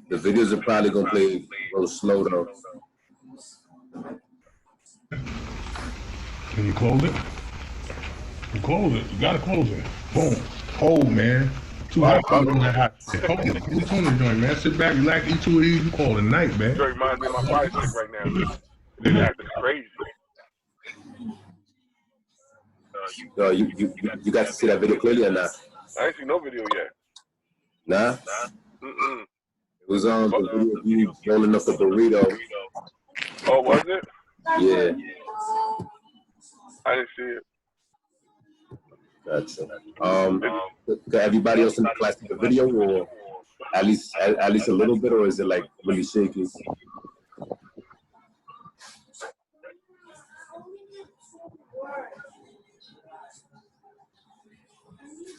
The videos are probably gonna play a little slow though. Can you close it? You close it. You gotta close it. Boom. Hold, man. Too hot for you that hot. Hold it. What you doing, joint, man? Sit back, relax, eat 2 of these. You call it a night, man. It reminds me of my fire stick right now. This act is crazy. No, you got to see that video clearly or not? I ain't seen no video yet. Nah? Mm-mm. It was on the video of you rolling up a burrito. Oh, was it? Yeah. I didn't see it. Gotcha. Got everybody else in the class see the video, or at least a little bit, or is it like really shaky?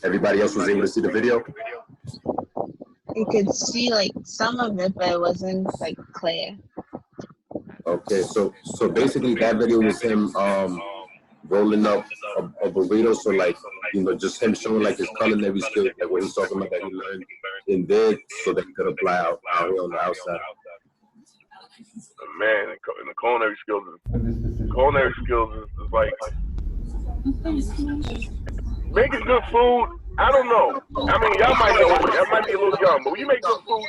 Everybody else was able to see the video? You could see like some of it, but it wasn't like clear. Okay, so basically that video was him rolling up a burrito, so like, you know, just him showing like his culinary skills, like what he's talking about that he learned in there, so that he could apply out here on the outside. Man, and the culinary skills is like making good food. I don't know. I mean, y'all might know it. That might be a little young, but when you make good food,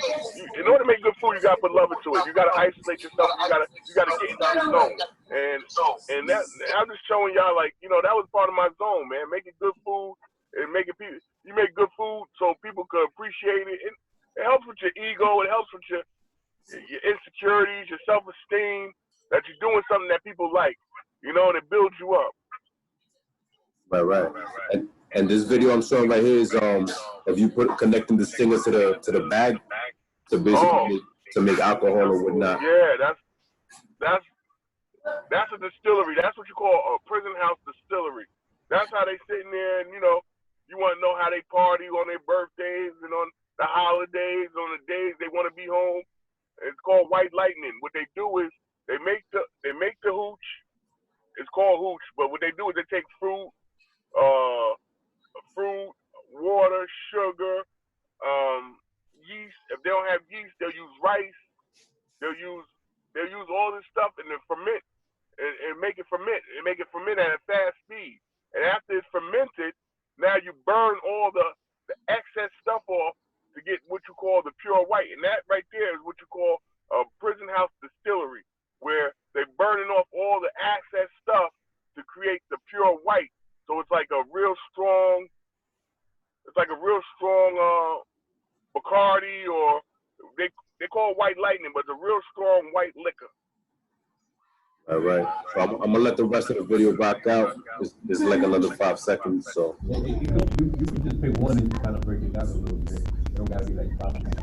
in order to make good food, you gotta put love into it. You gotta isolate yourself. You gotta get into your zone. And that I'm just showing y'all, like, you know, that was part of my zone, man. Making good food and making people. You make good food so people can appreciate it. It helps with your ego. It helps with your insecurities, your self-esteem. That you're doing something that people like. You know, and it builds you up. Right. And this video I'm showing right here is of you connecting the stinger to the bag to basically to make alcohol or whatnot. Yeah, that's a distillery. That's what you call a prison house distillery. That's how they sitting there, and you know, you want to know how they party on their birthdays and on the holidays, on the days they want to be home. It's called White Lightning. What they do is they make the hooch. It's called hooch, but what they do is they take fruit, water, sugar, yeast. If they don't have yeast, they'll use rice. They'll use all this stuff and then ferment and make it ferment at a fast speed. And after it's fermented, now you burn all the excess stuff off to get what you call the pure white. And that right there is what you call a prison house distillery, where they're burning off all the excess stuff to create the pure white. So it's like a real strong Bacardi, or they call it White Lightning, but it's a real strong white liquor. All right. So I'm gonna let the rest of the video rock out. It's like another 5 seconds. So you can just pick one and kind of break it down a little bit. It don't gotta be like 5 minutes.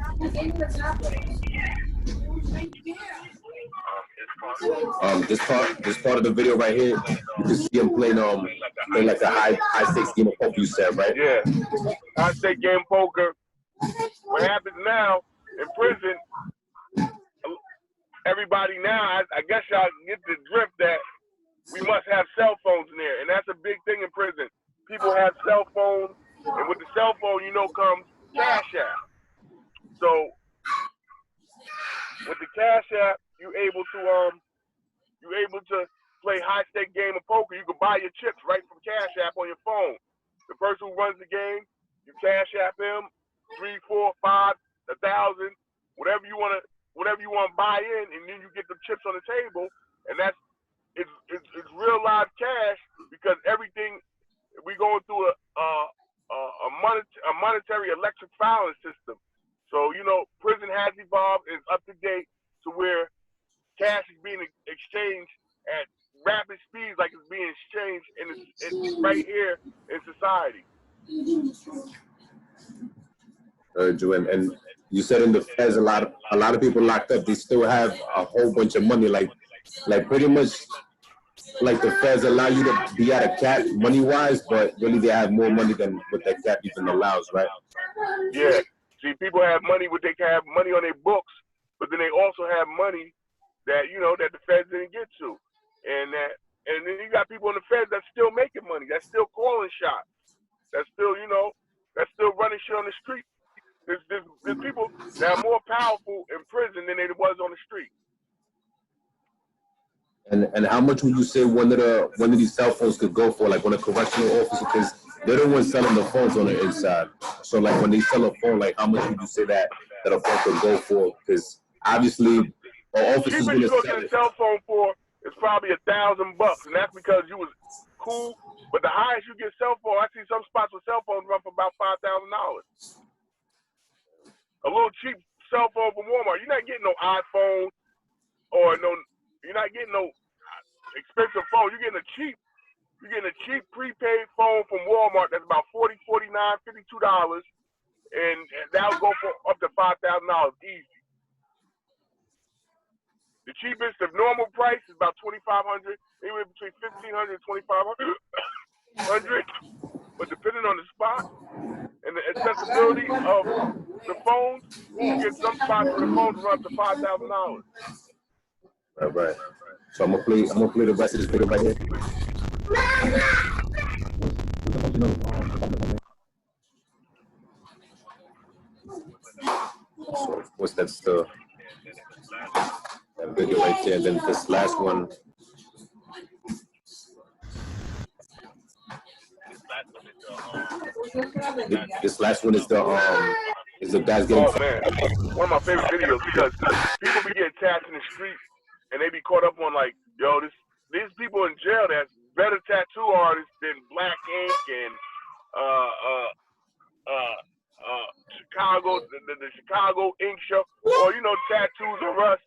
This part of the video right here, you can see him playing like a high stakes game of poker, you said, right? Yeah, high stakes game of poker. What happens now in prison? Everybody now, I guess y'all get the drift that we must have cell phones in there, and that's a big thing in prison. People have cell phones, and with the cell phone, you know, comes Cash App. So with the Cash App, you're able to play high stake game of poker. You can buy your chips right from Cash App on your phone. The person who runs the game, you Cash App him 3, 4, 5, 1,000, whatever you want to buy in, and then you get the chips on the table, and it's real live cash, because everything we going through a monetary electric filing system. So, you know, prison has evolved, and it's up to date to where cash is being exchanged at rapid speeds, like it's being exchanged, and it's right here in society. And you said in the feds, a lot of people locked up, they still have a whole bunch of money, like pretty much like the feds allow you to be at a cap money wise, but really they have more money than what that cap even allows, right? Yeah. See, people have money, they can have money on their books, but then they also have money that, you know, that the feds didn't get to. And that And then you got people in the feds that's still making money, that's still calling shots, that's still, you know, that's still running shit on the street. There's people that are more powerful in prison than they was on the street. And how much would you say one of these cell phones could go for, like when a correctional officer, because they're the ones selling the phones on the inside. So like when they sell a phone, like how much would you say that a phone could go for? Because obviously, an officer's Cheapest you gonna go sell get a it. cell phone for is probably $1,000, and that's because you was cool. But the highest you get cell phone, I see some spots with cell phones run for about $5,000. A little cheap cell phone from Walmart. You're not getting no iPhone or no. You're not getting no expensive phone. You're getting a cheap prepaid phone from Walmart that's about $40, $49, $52, and that'll go for up to $5,000 easy. The cheapest of normal price is about $2,500, anywhere between $1,500 and $2,500. But depending on the spot and the accessibility of the phones, you get some spots where the phones run up to $5,000. Right. So I'm gonna play the rest of this video right here. So what's that stuff? That video right there, and then this last one. This last one is the guys getting. Oh man, one of my favorite videos because people be getting tapped in the street and they be caught up on like, yo, these people in jail that's better tattoo artists than Black Ink and Chicago, the Chicago Ink Show, or you know, Tattoos R Us.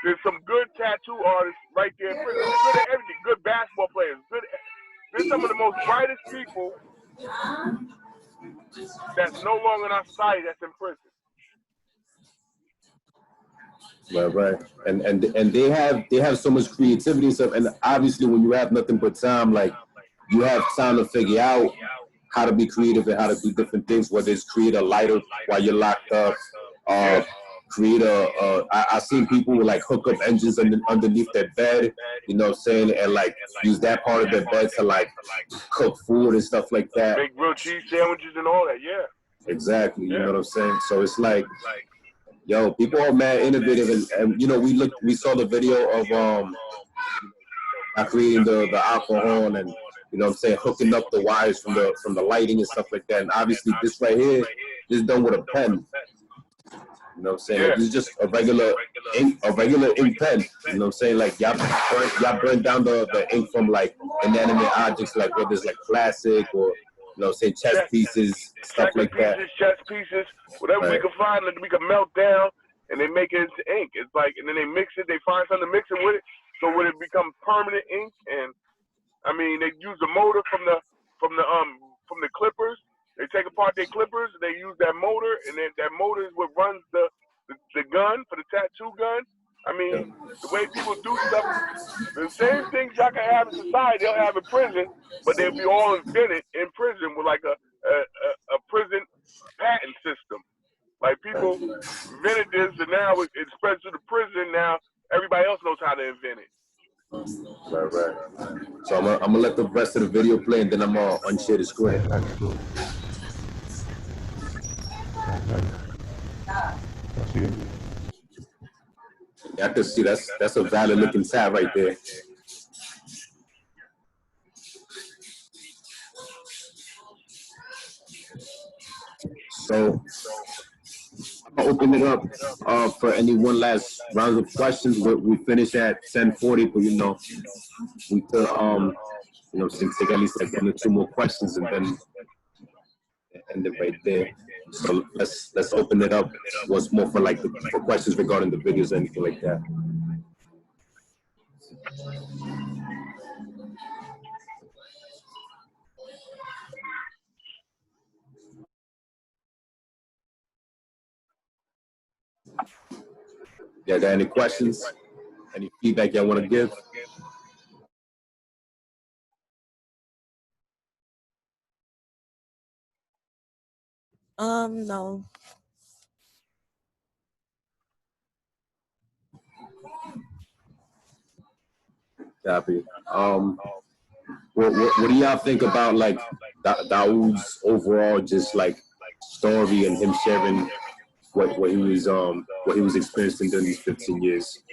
There's some good tattoo artists right there in prison. Good at everything. Good basketball players. They're some of the most brightest people that's no longer in our society that's in prison. Right. And they have so much creativity and stuff. And obviously, when you have nothing but time, like you have time to figure out how to be creative and how to do different things. Whether it's create a lighter while you're locked up, create I've seen people like hook up engines underneath their bed, you know what I'm saying, and like use that part of their bed to like cook food and stuff like that. Make grilled cheese sandwiches and all that, yeah. Exactly, you know what I'm saying? So it's like, yo, people are mad innovative, and you know, we saw the video of creating the alcohol and you know what I'm saying, hooking up the wires from the lighting and stuff like that. And obviously this right here is done with a pen. You know what I'm saying? Like, this is just a regular ink pen. You know what I'm saying? Like y'all burn down the ink from like inanimate objects, like whether it's like plastic or you know what I'm saying, chess pieces, stuff like that. Chess pieces, whatever we can find that we can melt down and they make it into ink. It's like, and then they mix it, they find something to mix it with it, so when it becomes permanent ink. And I mean, they use the motor from the clippers. They take apart their clippers, they use that motor, and then that motor is what runs the gun for the tattoo gun. I mean, the way people do stuff, the same things y'all can have in society, they'll have in prison, but they'll be all invented in prison with like a prison patent system. Like people invented this, and now it spreads to the prison. Now everybody else knows how to invent it. Right. So I'm gonna let the rest of the video play, and then I'm gonna unshare the screen. I can see that's a valid looking tab right there. So I'm gonna open it up for any one last round of questions. We finish at 10:40, but you know, we could you know, take at least like 1 or 2 more questions and then end it right there. So let's open it up once more for like for questions regarding the videos or anything like that. Yeah, got any questions? Any feedback y'all want to give? No. Copy. What do y'all think about like Dawood's overall just like story and him sharing what he was experiencing during these 15 years?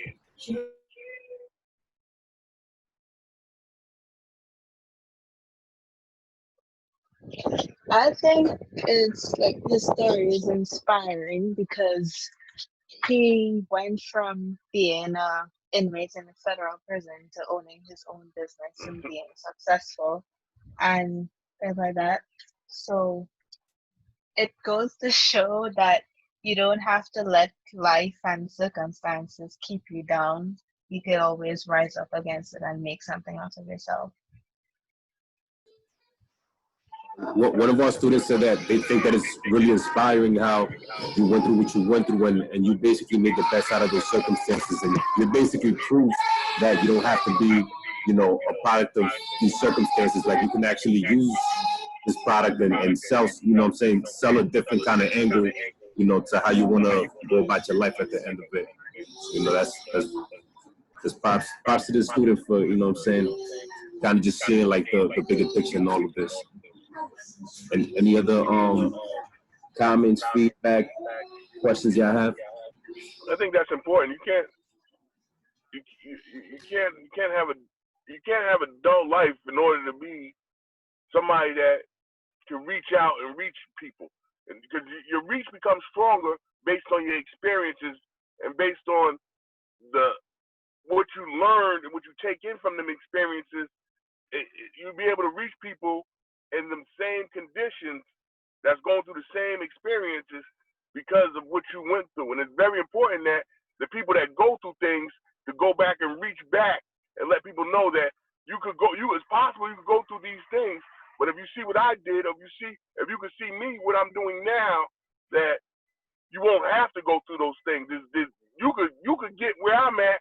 I think it's like his story is inspiring because he went from being a inmate in a federal prison to owning his own business and being successful and things like that. So it goes to show that you don't have to let life and circumstances keep you down. You can always rise up against it and make something out of yourself. One of our students said that they think that it's really inspiring how you went through what you went through and you basically made the best out of those circumstances, and you're basically proof that you don't have to be, you know, a product of these circumstances. Like you can actually use this product and sell, you know what I'm saying, sell a different kind of angle, you know, to how you want to go about your life at the end of it. You know, that's props to the student for, you know what I'm saying, kind of just seeing like the bigger picture in all of this. And any other comments, feedback, questions y'all have? I think that's important. You can't have a dull life in order to be somebody that can reach out and reach people. And because your reach becomes stronger based on your experiences and based on what you learned and what you take in from them experiences. You'll be able to reach people in the same conditions that's going through the same experiences because of what you went through. And it's very important that the people that go through things to go back and reach back and let people know that it's possible you could go through these things. But if you see what I did, if you could see me, what I'm doing now, that you won't have to go through those things. You could get where I'm at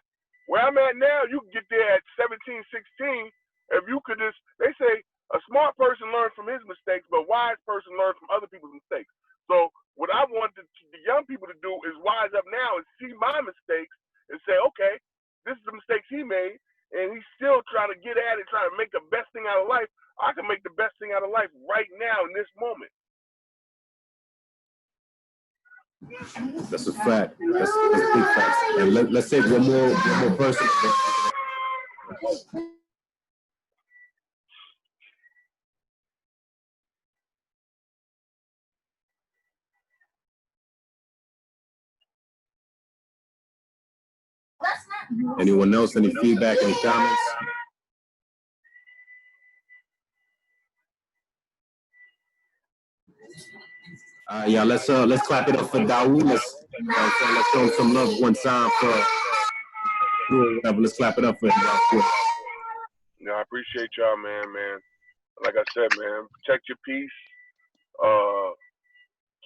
now. You can get there at 17, 16. If you could just, they say, a smart person learns from his mistakes, but a wise person learns from other people's mistakes. So what I want the young people to do is wise up now and see my mistakes and say, okay, this is the mistakes he made, and he's still trying to get at it, trying to make the best thing out of life. I can make the best thing out of life right now in this moment. That's a fact. That's big facts. And let's take one more person. Anyone else? Any feedback? Any comments? Yeah, let's clap it up for Dawood. Let's show him some love one time for whatever. Let's clap it up for him. Yeah, I appreciate y'all, man. Like I said, man, protect your peace.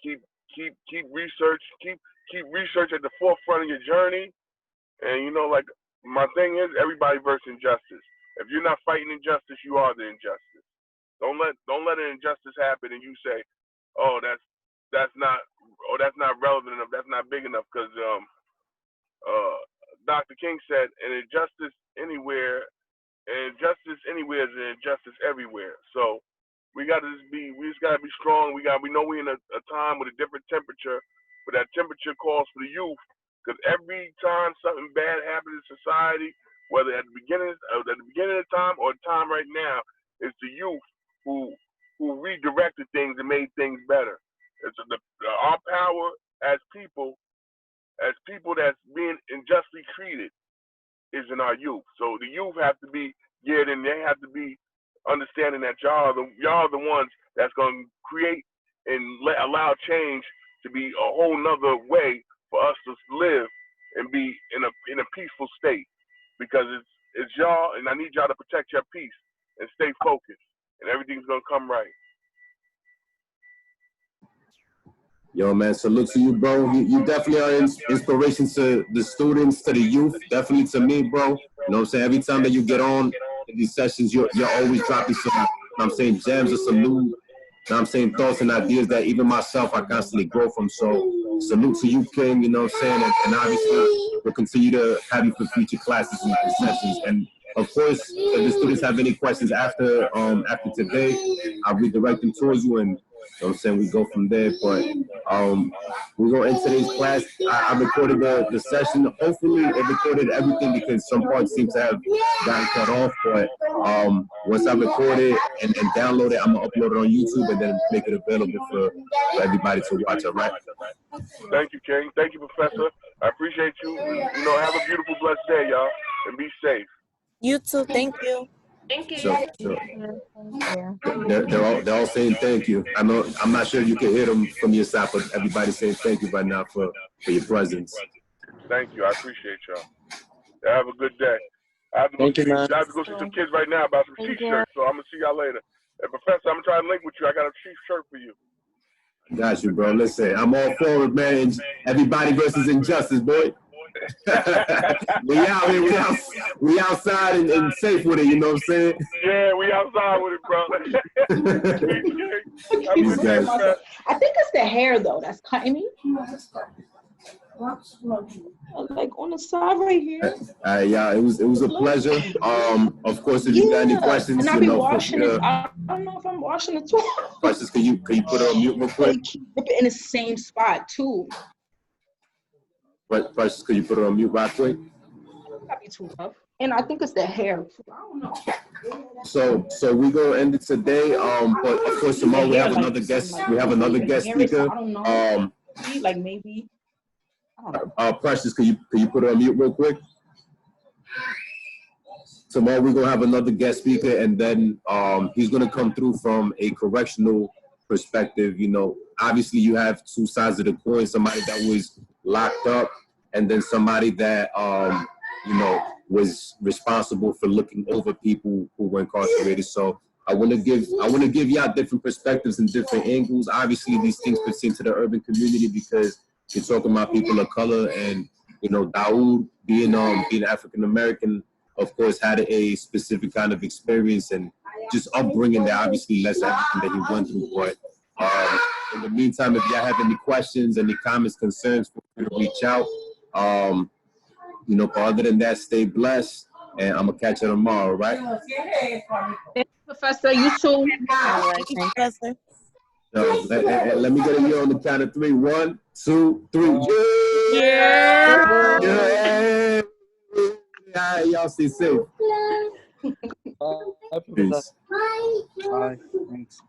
Keep research. Keep research at the forefront of your journey. And you know, like my thing is, everybody versus injustice. If you're not fighting injustice, you are the injustice. Don't let an injustice happen and you say, oh, that's not relevant enough, that's not big enough, because Dr. King said an injustice anywhere is an injustice everywhere. So we just gotta be strong. We know we're in a time with a different temperature, but that temperature calls for the youth. Because every time something bad happens in society, whether at the beginning of the time or the time right now, it's the youth who redirected things and made things better. It's our power as people that's being unjustly treated is in our youth. So the youth have to be geared in. They have to be understanding that y'all are the ones that's going to create and allow change to be a whole nother way for us to live and be in a peaceful state, because it's y'all, and I need y'all to protect your peace and stay focused, and everything's gonna come right. Yo, man, salute to you, bro. You definitely are inspiration to the students, to the youth, definitely to me, bro. You know what I'm saying? Every time that you get on in these sessions, you're always dropping some, you know what I'm saying, gems or some new, you know what I'm saying, thoughts and ideas that even myself I constantly grow from. So salute to you, King, you know what I'm saying? And obviously we'll continue to have you for future classes and sessions. And of course, if the students have any questions after today, I'll redirect them towards you, and you know what I'm saying, we go from there. But we're gonna end today's class. I recorded the session. Hopefully, it recorded everything because some parts seem to have gotten cut off. But once I record it and download it, I'm gonna upload it on YouTube and then make it available for everybody to watch. All right. Thank you, King. Thank you, Professor. I appreciate you. You know, have a beautiful, blessed day, y'all, and be safe. You too. Thank you. Thank you. So Yeah. they're all saying thank you. I know I'm not sure you can hear them from your side, but everybody's saying thank you right now for your presence. Thank you. I appreciate y'all. Have a good day. I have to go see some kids right now about some t-shirts, so I'm gonna see y'all later. And Professor, I'm gonna try to link with you. I got a chief shirt for you. Got you, bro. Listen, I'm all for it, man. Everybody versus injustice, boy. We out here, we outside and safe with it, you know what I'm saying? Yeah, we outside with it, bro. These guys. I think it's the hair though that's cutting me. Like on the side right here. Yeah, it was a pleasure. Of course, if you got any questions, and I'll you be know, washing it. I don't know if I'm washing it too. questions, can you put it on mute real quick? Keep it in the same spot too. Questions, can you put it on mute right quick? That'd be too rough. And I think it's the hair too. I don't know. So we gonna end it today. But of course tomorrow we have another guest. We have another guest speaker. I don't know. Like maybe. Precious, can you put it on mute real quick? Tomorrow we're gonna have another guest speaker, and then he's gonna come through from a correctional perspective. You know, obviously you have two sides of the coin: somebody that was locked up, and then somebody that you know, was responsible for looking over people who were incarcerated. So I want to give y'all different perspectives and different angles. Obviously, these things pertain to the urban community because you're talking about people of color, and you know, Daoud being African American, of course, had a specific kind of experience and just upbringing that obviously less everything that he went through. But in the meantime, if y'all have any questions, any comments, concerns, feel free to reach out. You know, but other than that, stay blessed, and I'm gonna catch you tomorrow, right? Professor, you too. All right, Professor. So, let me get a year on the count of 3. 1, 2, 3. Yeah. Yeah. Yeah. Y'all stay safe. Peace. Bye. Thanks.